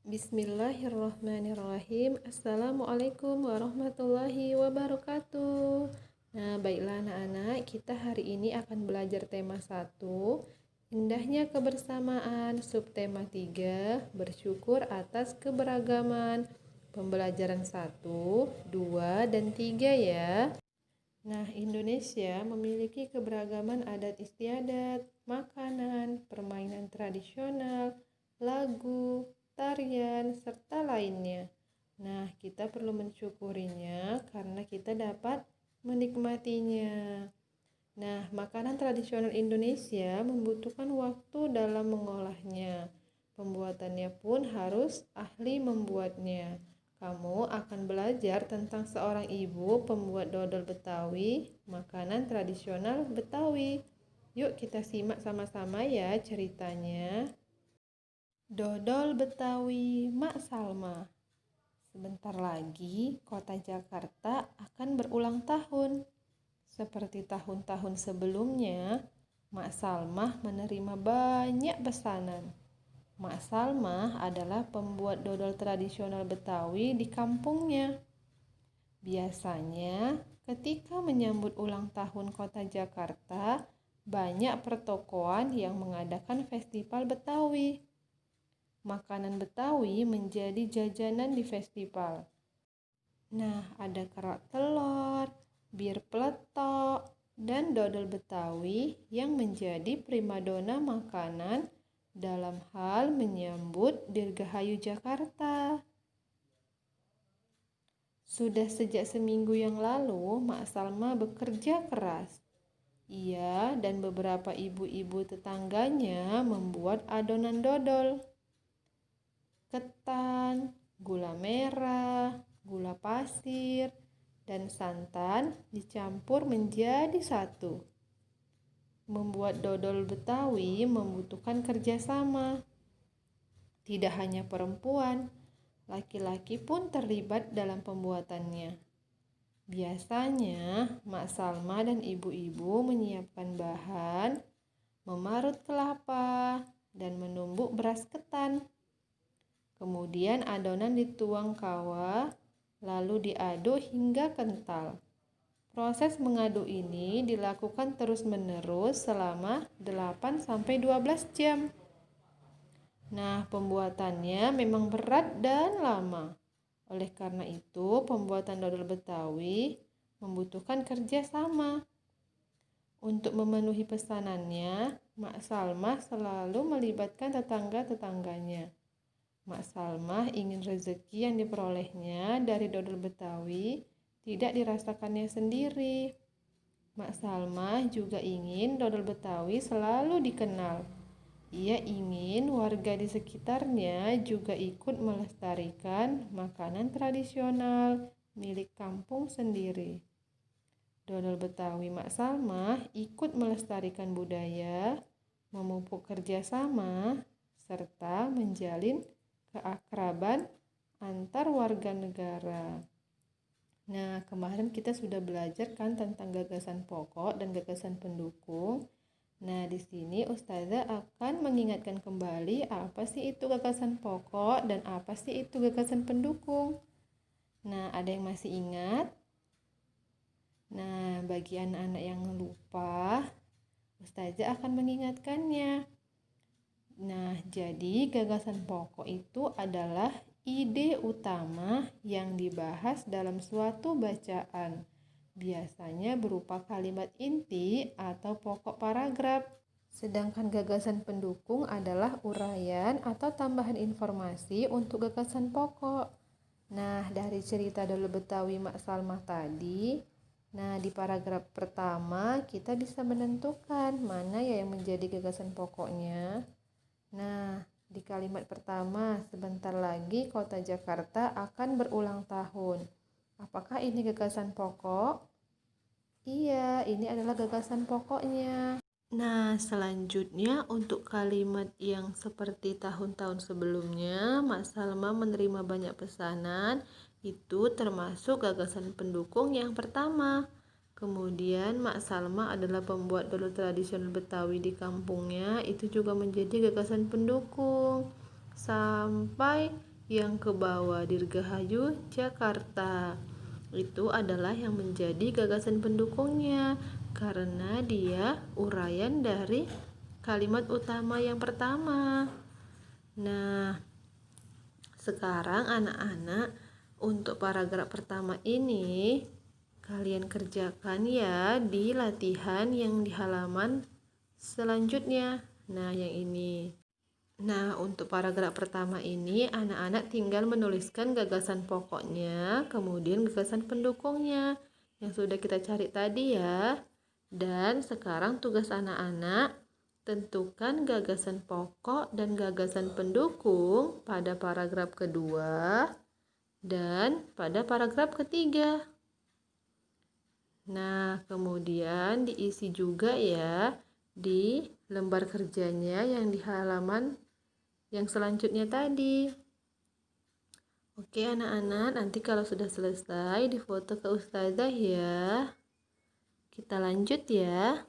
Bismillahirrahmanirrahim. Assalamualaikum warahmatullahi wabarakatuh. Nah, baiklah anak-anak, kita hari ini akan belajar tema 1, indahnya kebersamaan, subtema 3, bersyukur atas keberagaman. Pembelajaran 1, 2, dan 3 ya. Nah, Indonesia memiliki keberagaman adat istiadat, makanan, permainan tradisional, lagu, tarian, serta lainnya. Nah, kita perlu mensyukurinya karena kita dapat menikmatinya. Nah, makanan tradisional Indonesia membutuhkan waktu dalam mengolahnya. Pembuatannya pun harus ahli membuatnya. Kamu akan belajar tentang seorang ibu pembuat dodol Betawi, makanan tradisional Betawi. Yuk kita simak sama-sama ya ceritanya. Dodol Betawi Mak Salma. Sebentar lagi kota Jakarta akan berulang tahun. Seperti tahun-tahun sebelumnya, Mak Salma menerima banyak pesanan. Mak Salma adalah pembuat dodol tradisional Betawi di kampungnya. Biasanya, ketika menyambut ulang tahun kota Jakarta, banyak pertokoan yang mengadakan festival Betawi. Makanan Betawi menjadi jajanan di festival. Nah, ada kerak telur, bir peletok, dan dodol Betawi yang menjadi primadona makanan dalam hal menyambut Dirgahayu Jakarta. Sudah sejak seminggu yang lalu, Mak Salma bekerja keras. Ia dan beberapa ibu-ibu tetangganya membuat adonan dodol. Ketan, gula merah, gula pasir, dan santan dicampur menjadi satu. Membuat dodol Betawi membutuhkan kerjasama. Tidak hanya perempuan, laki-laki pun terlibat dalam pembuatannya. Biasanya, Mak Salma dan ibu-ibu menyiapkan bahan, memarut kelapa, dan menumbuk beras ketan. Kemudian adonan dituang kawah, lalu diaduk hingga kental. Proses mengaduk ini dilakukan terus-menerus selama 8-12 jam. Nah, pembuatannya memang berat dan lama. Oleh karena itu, pembuatan dodol Betawi membutuhkan kerja sama. Untuk memenuhi pesanannya, Mak Salma selalu melibatkan tetangga-tetangganya. Mak Salma ingin rezeki yang diperolehnya dari dodol Betawi tidak dirasakannya sendiri. Mak Salma juga ingin dodol Betawi selalu dikenal. Ia ingin warga di sekitarnya juga ikut melestarikan makanan tradisional milik kampung sendiri. Dodol Betawi Mak Salma ikut melestarikan budaya, memupuk kerjasama, serta menjalin keakraban antar warga negara. Nah, kemarin kita sudah belajar kan tentang gagasan pokok dan gagasan pendukung. Nah, di sini Ustazah akan mengingatkan kembali apa sih itu gagasan pokok dan apa sih itu gagasan pendukung. Nah, ada yang masih ingat? Nah, bagi anak-anak yang lupa, Ustazah akan mengingatkannya. Nah, jadi gagasan pokok itu adalah ide utama yang dibahas dalam suatu bacaan. Biasanya berupa kalimat inti atau pokok paragraf. Sedangkan gagasan pendukung adalah uraian atau tambahan informasi untuk gagasan pokok. Nah, dari cerita dodol Betawi Mak Salma tadi, nah di paragraf pertama kita bisa menentukan mana ya yang menjadi gagasan pokoknya. Nah, di kalimat pertama, sebentar lagi kota Jakarta akan berulang tahun. Apakah ini gagasan pokok? Iya, ini adalah gagasan pokoknya. Nah, selanjutnya untuk kalimat yang seperti tahun-tahun sebelumnya, Mak Salma menerima banyak pesanan, itu termasuk gagasan pendukung yang pertama. Kemudian Mak Salma adalah pembuat dodol tradisional Betawi di kampungnya, itu juga menjadi gagasan pendukung. Sampai yang ke bawah Dirgahayu, Jakarta. Itu adalah yang menjadi gagasan pendukungnya karena dia uraian dari kalimat utama yang pertama. Nah, sekarang anak-anak, untuk paragraf pertama ini kalian kerjakan ya di latihan yang di halaman selanjutnya. Nah, yang ini. Nah, untuk paragraf pertama ini anak-anak tinggal menuliskan gagasan pokoknya, kemudian gagasan pendukungnya yang sudah kita cari tadi ya. Dan sekarang tugas anak-anak, tentukan gagasan pokok dan gagasan pendukung pada paragraf kedua dan pada paragraf ketiga. Nah, kemudian diisi juga ya di lembar kerjanya yang di halaman yang selanjutnya tadi. Oke anak-anak, nanti kalau sudah selesai difoto ke ustazah ya. Kita lanjut ya.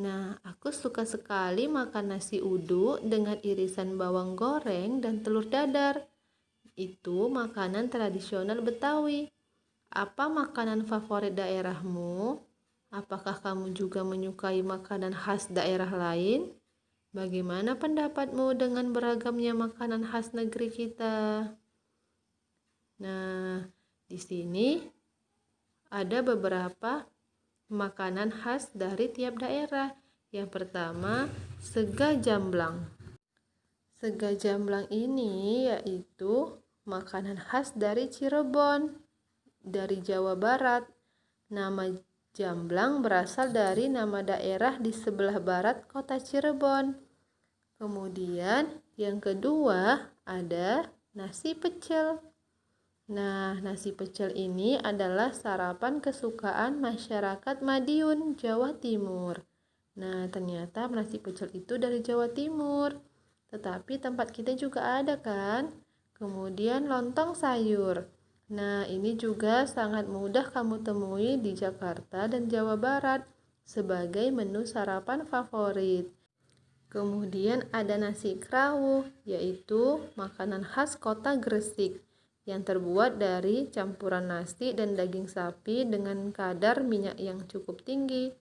Nah, aku suka sekali makan nasi uduk dengan irisan bawang goreng dan telur dadar. Itu makanan tradisional Betawi. Apa makanan favorit daerahmu? Apakah kamu juga menyukai makanan khas daerah lain? Bagaimana pendapatmu dengan beragamnya makanan khas negeri kita? Nah, di sini ada beberapa makanan khas dari tiap daerah. Yang pertama, sega jamblang. Sega jamblang ini yaitu makanan khas dari Cirebon, dari Jawa Barat. Nama jamblang berasal dari nama daerah di sebelah barat kota Cirebon. Kemudian yang kedua ada nasi pecel. Nah, nasi pecel ini adalah sarapan kesukaan masyarakat Madiun, Jawa Timur. Nah, ternyata nasi pecel itu dari Jawa Timur. Tetapi tempat kita juga ada kan? Kemudian lontong sayur. Nah, ini juga sangat mudah kamu temui di Jakarta dan Jawa Barat sebagai menu sarapan favorit. Kemudian ada nasi krawuh, yaitu makanan khas kota Gresik yang terbuat dari campuran nasi dan daging sapi dengan kadar minyak yang cukup tinggi.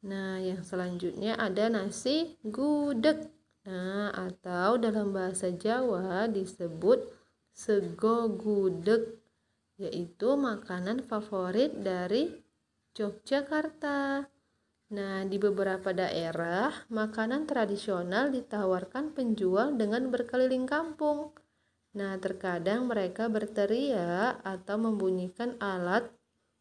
Nah, yang selanjutnya ada nasi gudeg. Nah, atau dalam bahasa Jawa disebut sego gudeg, yaitu makanan favorit dari Yogyakarta. Nah, di beberapa daerah, makanan tradisional ditawarkan penjual dengan berkeliling kampung. Nah, terkadang mereka berteriak atau membunyikan alat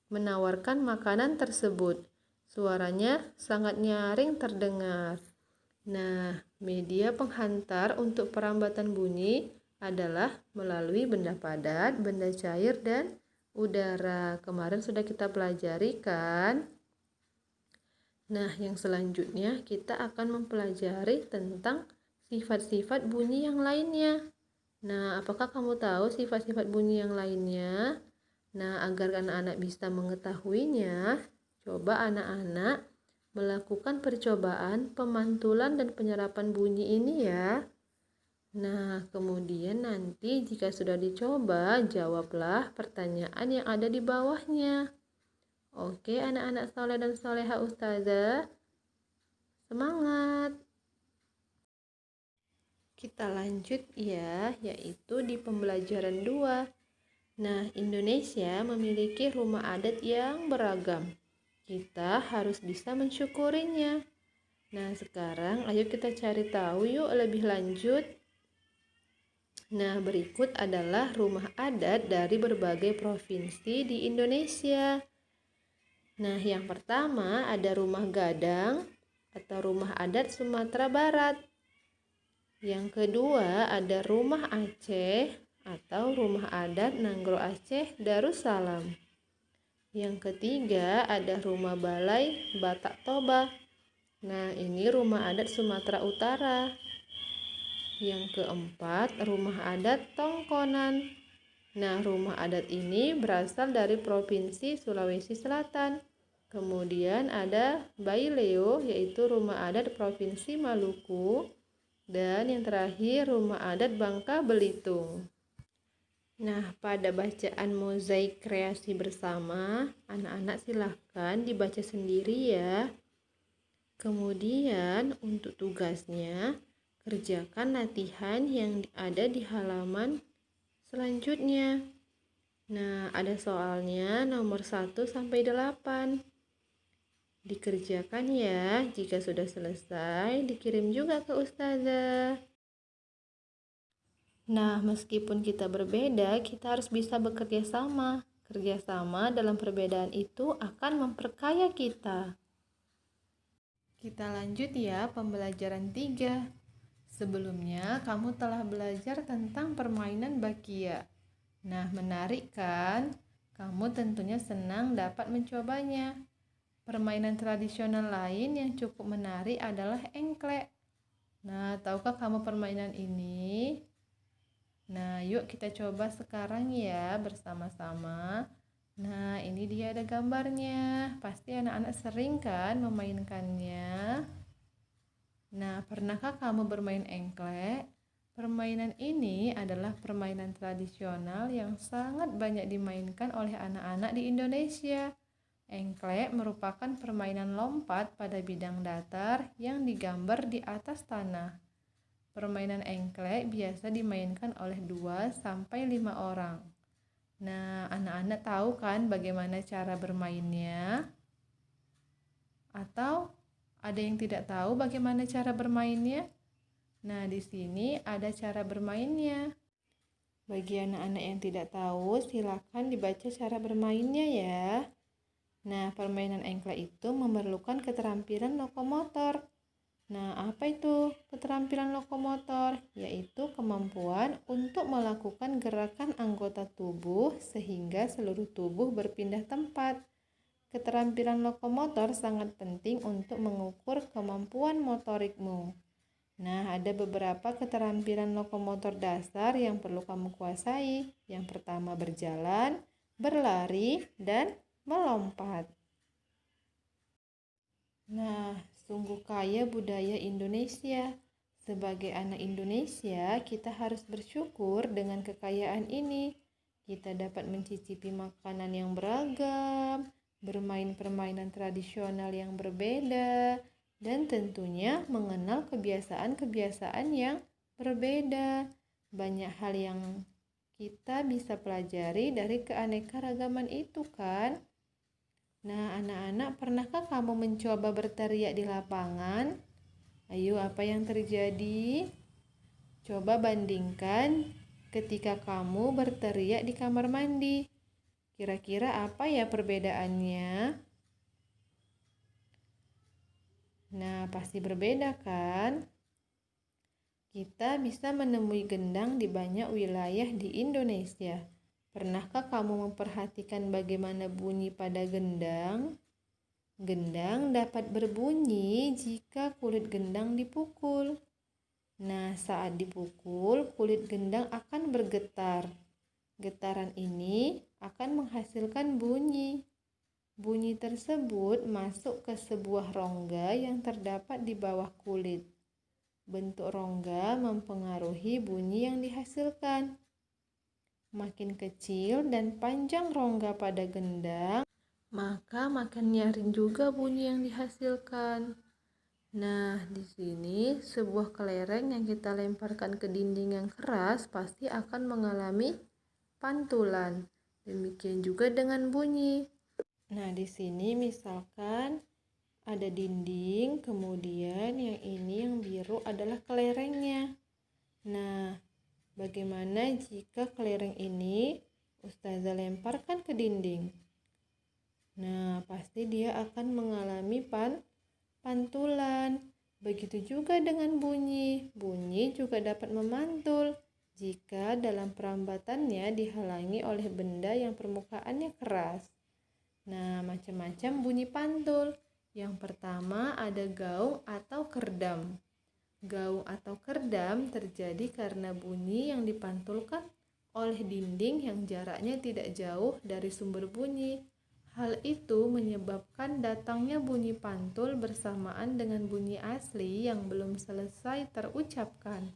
menawarkan makanan tersebut. Suaranya sangat nyaring terdengar. Nah, media penghantar untuk perambatan bunyi adalah melalui benda padat, benda cair, dan udara. Kemarin sudah kita pelajari kan? Nah, yang selanjutnya kita akan mempelajari tentang sifat-sifat bunyi yang lainnya. Nah, apakah kamu tahu sifat-sifat bunyi yang lainnya? Nah, agar anak-anak bisa mengetahuinya, coba anak-anak melakukan percobaan pemantulan dan penyerapan bunyi ini ya. Nah, kemudian nanti jika sudah dicoba, jawablah pertanyaan yang ada di bawahnya. Oke, anak-anak soleh dan soleha ustazah, semangat! Kita lanjut ya, yaitu di pembelajaran 2. Nah, Indonesia memiliki rumah adat yang beragam. Kita harus bisa mensyukurinya. Nah, sekarang ayo kita cari tahu yuk lebih lanjut. Nah, berikut adalah rumah adat dari berbagai provinsi di Indonesia. Nah, yang pertama ada rumah Gadang atau rumah adat Sumatera Barat. Yang kedua ada rumah Aceh atau rumah adat Nanggro Aceh Darussalam. Yang ketiga ada rumah balai Batak Toba. Nah, ini rumah adat Sumatera Utara. Yang keempat rumah adat Tongkonan. Nah, rumah adat ini berasal dari Provinsi Sulawesi Selatan. Kemudian ada Baileo, yaitu rumah adat Provinsi Maluku. Dan yang terakhir rumah adat Bangka Belitung. Nah, pada bacaan mozaik kreasi bersama, anak-anak silahkan dibaca sendiri ya. Kemudian untuk tugasnya, kerjakan latihan yang ada di halaman selanjutnya. Nah, ada soalnya nomor 1 sampai 8. Dikerjakan ya. Jika sudah selesai, dikirim juga ke ustazah. Nah, meskipun kita berbeda, kita harus bisa bekerja sama. Kerjasama dalam perbedaan itu akan memperkaya kita. Kita lanjut ya, pembelajaran 3. Sebelumnya, kamu telah belajar tentang permainan bakia. Nah, menarik kan? Kamu tentunya senang dapat mencobanya. Permainan tradisional lain yang cukup menarik adalah engklek. Nah, tahukah kamu permainan ini? Nah, yuk kita coba sekarang ya bersama-sama. Nah, ini dia ada gambarnya. Pasti anak-anak sering kan memainkannya. Nah, pernahkah kamu bermain engklek? Permainan ini adalah permainan tradisional yang sangat banyak dimainkan oleh anak-anak di Indonesia. Engklek merupakan permainan lompat pada bidang datar yang digambar di atas tanah. Permainan engklek biasa dimainkan oleh 2-5 orang. Nah, anak-anak tahu kan bagaimana cara bermainnya? Atau ada yang tidak tahu bagaimana cara bermainnya? Nah, di sini ada cara bermainnya. Bagi anak-anak yang tidak tahu, silakan dibaca cara bermainnya ya. Nah, permainan engklek itu memerlukan keterampilan lokomotor. Nah, apa itu keterampilan lokomotor? Yaitu kemampuan untuk melakukan gerakan anggota tubuh sehingga seluruh tubuh berpindah tempat. Keterampilan lokomotor sangat penting untuk mengukur kemampuan motorikmu. Nah, ada beberapa keterampilan lokomotor dasar yang perlu kamu kuasai. Yang pertama berjalan, berlari, dan melompat. Nah, sungguh kaya budaya Indonesia. Sebagai anak Indonesia, kita harus bersyukur dengan kekayaan ini. Kita dapat mencicipi makanan yang beragam, bermain permainan tradisional yang berbeda, dan tentunya mengenal kebiasaan-kebiasaan yang berbeda. Banyak hal yang kita bisa pelajari dari keanekaragaman itu kan? Nah, anak-anak, pernahkah kamu mencoba berteriak di lapangan? Ayo, apa yang terjadi? Coba bandingkan ketika kamu berteriak di kamar mandi. Kira-kira apa ya perbedaannya? Nah, pasti berbeda kan? Kita bisa menemui gendang di banyak wilayah di Indonesia. Pernahkah kamu memperhatikan bagaimana bunyi pada gendang? Gendang dapat berbunyi jika kulit gendang dipukul. Nah, saat dipukul, kulit gendang akan bergetar. Getaran ini akan menghasilkan bunyi. Bunyi tersebut masuk ke sebuah rongga yang terdapat di bawah kulit. Bentuk rongga mempengaruhi bunyi yang dihasilkan. Makin kecil dan panjang rongga pada gendang, maka makin nyaring juga bunyi yang dihasilkan. Nah, di sini sebuah kelereng yang kita lemparkan ke dinding yang keras pasti akan mengalami pantulan. Demikian juga dengan bunyi. Nah, di sini misalkan ada dinding, kemudian yang ini yang biru adalah kelerengnya. Nah, bagaimana jika kelereng ini ustazah lemparkan ke dinding? Nah, pasti dia akan mengalami pantulan. Begitu juga dengan bunyi. Bunyi juga dapat memantul jika dalam perambatannya dihalangi oleh benda yang permukaannya keras. Nah, macam-macam bunyi pantul. Yang pertama ada gaung atau kerdam. Gaung atau kerdam terjadi karena bunyi yang dipantulkan oleh dinding yang jaraknya tidak jauh dari sumber bunyi. Hal itu menyebabkan datangnya bunyi pantul bersamaan dengan bunyi asli yang belum selesai terucapkan.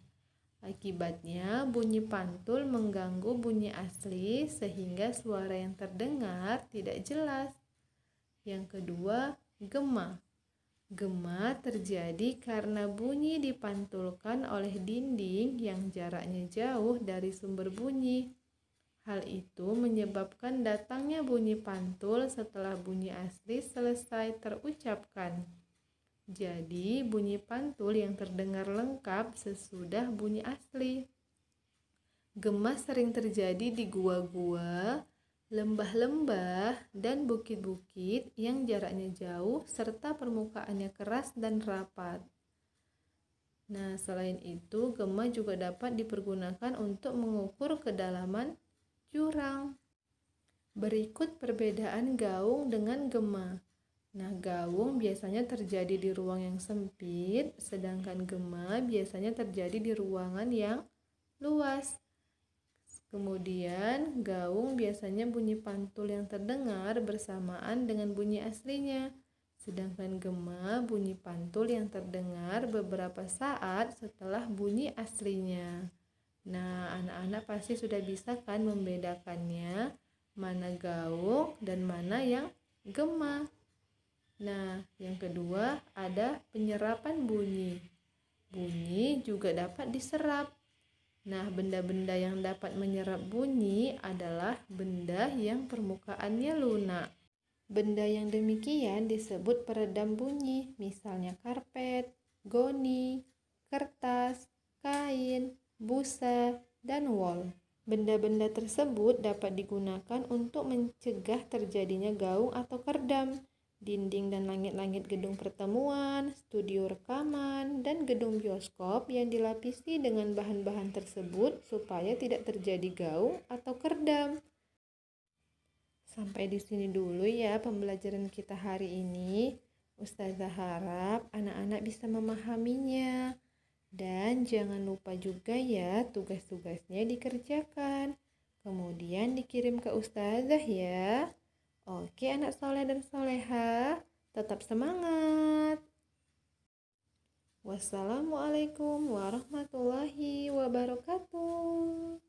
Akibatnya, bunyi pantul mengganggu bunyi asli sehingga suara yang terdengar tidak jelas. Yang kedua, gema. Gema terjadi karena bunyi dipantulkan oleh dinding yang jaraknya jauh dari sumber bunyi. Hal itu menyebabkan datangnya bunyi pantul setelah bunyi asli selesai terucapkan. Jadi, bunyi pantul yang terdengar lengkap sesudah bunyi asli. Gema sering terjadi di gua-gua, lembah-lembah, dan bukit-bukit yang jaraknya jauh serta permukaannya keras dan rapat. Nah, selain itu, gema juga dapat dipergunakan untuk mengukur kedalaman jurang. Berikut perbedaan gaung dengan gema. Nah, gaung biasanya terjadi di ruang yang sempit, sedangkan gema biasanya terjadi di ruangan yang luas. Kemudian, gaung biasanya bunyi pantul yang terdengar bersamaan dengan bunyi aslinya, sedangkan gema bunyi pantul yang terdengar beberapa saat setelah bunyi aslinya. Nah, anak-anak pasti sudah bisa kan membedakannya, mana gaung dan mana yang gema. Nah, yang kedua ada penyerapan bunyi. Bunyi juga dapat diserap. Nah, benda-benda yang dapat menyerap bunyi adalah benda yang permukaannya lunak. Benda yang demikian disebut peredam bunyi, misalnya karpet, goni, kertas, kain, busa, dan wol. Benda-benda tersebut dapat digunakan untuk mencegah terjadinya gaung atau kerdam. Dinding dan langit-langit gedung pertemuan, studio rekaman, dan gedung bioskop yang dilapisi dengan bahan-bahan tersebut supaya tidak terjadi gaung atau kerdam. Sampai di sini dulu ya pembelajaran kita hari ini. Ustazah harap anak-anak bisa memahaminya. Dan jangan lupa juga ya tugas-tugasnya dikerjakan. Kemudian dikirim ke Ustazah ya. Oke anak soleh dan soleha, tetap semangat. Wassalamualaikum warahmatullahi wabarakatuh.